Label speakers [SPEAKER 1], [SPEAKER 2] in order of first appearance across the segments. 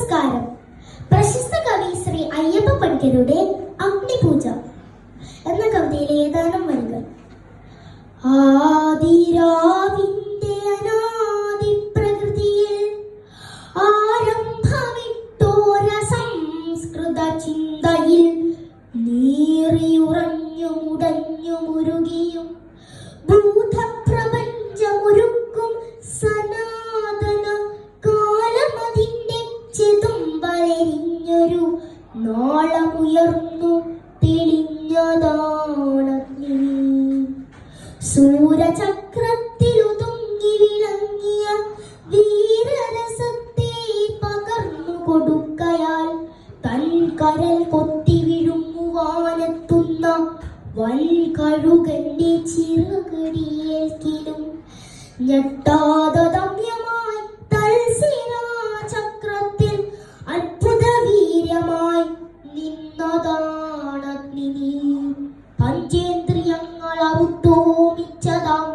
[SPEAKER 1] നമസ്കാരം. പ്രശസ്ത കവി ശ്രീ അയ്യപ്പ പണിക്കരുടെ അഗ്നിപൂജ എന്ന കവിതയിലെ ഏതാനും വരികൾ. ആദിരാവിന്റെ അനാദി പ്രകൃതിയിൽ ആരംഭമിട്ടോര സംസ്കൃത ചിന്തയിൽ നീറിയുറഞ്ഞു മുടഞ്ഞു മുരുകിയും ഭൂതപ്രപഞ്ചമൊരുക്കും സനാതന കാലമതിന്റെ ചെതുമ്പലെരിഞ്ഞൊരു നാളമുയർന്നു തെളിഞ്ഞതാണഗ്നി. സൂര്യചക്രത്തിലുതുങ്ങി വിളങ്ങിയ വീരരസത്തെ പകർന്നു കൊടുക്കയാൽ തൻ കരൽ കൊത്തി വിഴുങ്ങുവാനെത്തുന്ന വൻകഴുകന്റെ ചിറകടിയേൽക്കിലും ഞെട്ടാതെ ദമ്യമായി തൽസേനാചക്രത്തിൽ അത്ഭുത വീര്യമായി നിന്നതാണഗ്നി. പഞ്ചേന്ദ്രിയങ്ങൾ അറുത്തോമിച്ചതാം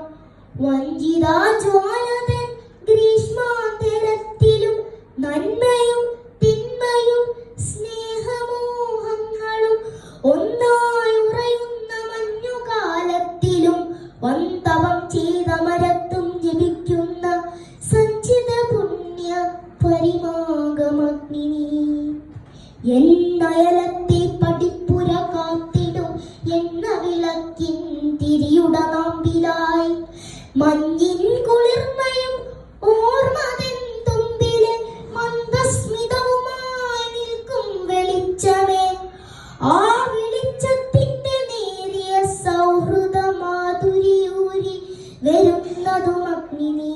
[SPEAKER 1] വഞ്ചിതാജ്വാലതൻ ഗ്രീഷ്മാന്തരത്തിലും നന്മയും തിന്മയും സ്നേഹമോഹങ്ങളും ഒന്നായി ഉറയുന്ന മഞ്ഞുകാലത്തിലും വന്തവം ചെയ്ത മരത്തും ജപിക്കുന്ന സഞ്ചിത പുണ്യ പരിമാഗമഗ്നി. എന്നയലത്തെ പടിപ്പുര കാത്തിടും എണ്ണ വിളക്കിൻ തിരിയുട നാമ്പിലായി മഞ്ഞിൻ കുളിർമയും ഓർമ്മതൻ തുമ്പിലെ മന്ദസ്മിതവുമായി നിൽക്കും വെളിച്ചമേ. ആ വെളിച്ചത്തിന്റെ നേരിയ സൗഹൃദ മാധുരിയൂരി വരുന്നതും അഗ്നി.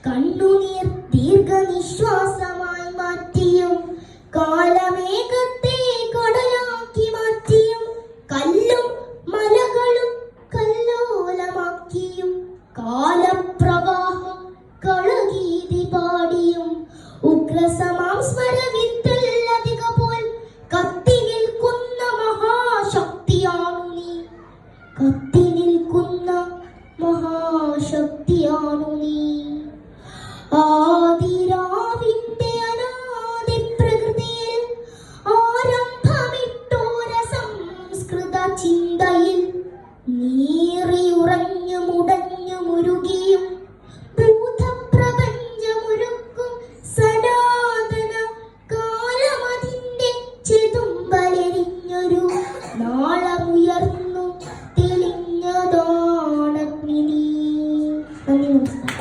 [SPEAKER 1] കണ്ണുനീർ ദീർഘനിശ്വാസമായി മാറ്റിയും കാലമേഘത്തെ കടലാക്കി മാറ്റിയും കല്ലും മലകളും കല്ലോലമാക്കിയും കാലപ്രവാഹം കളഗീതി പാടിയും ഉഗ്രസമാം സ്മരവിത്തല്ലധിക പോൽ കത്തി നിൽക്കുന്ന മഹാശക്തിയാണു നീ. കത്തി നിൽക്കുന്ന മഹാശക്തിയാണു നീ.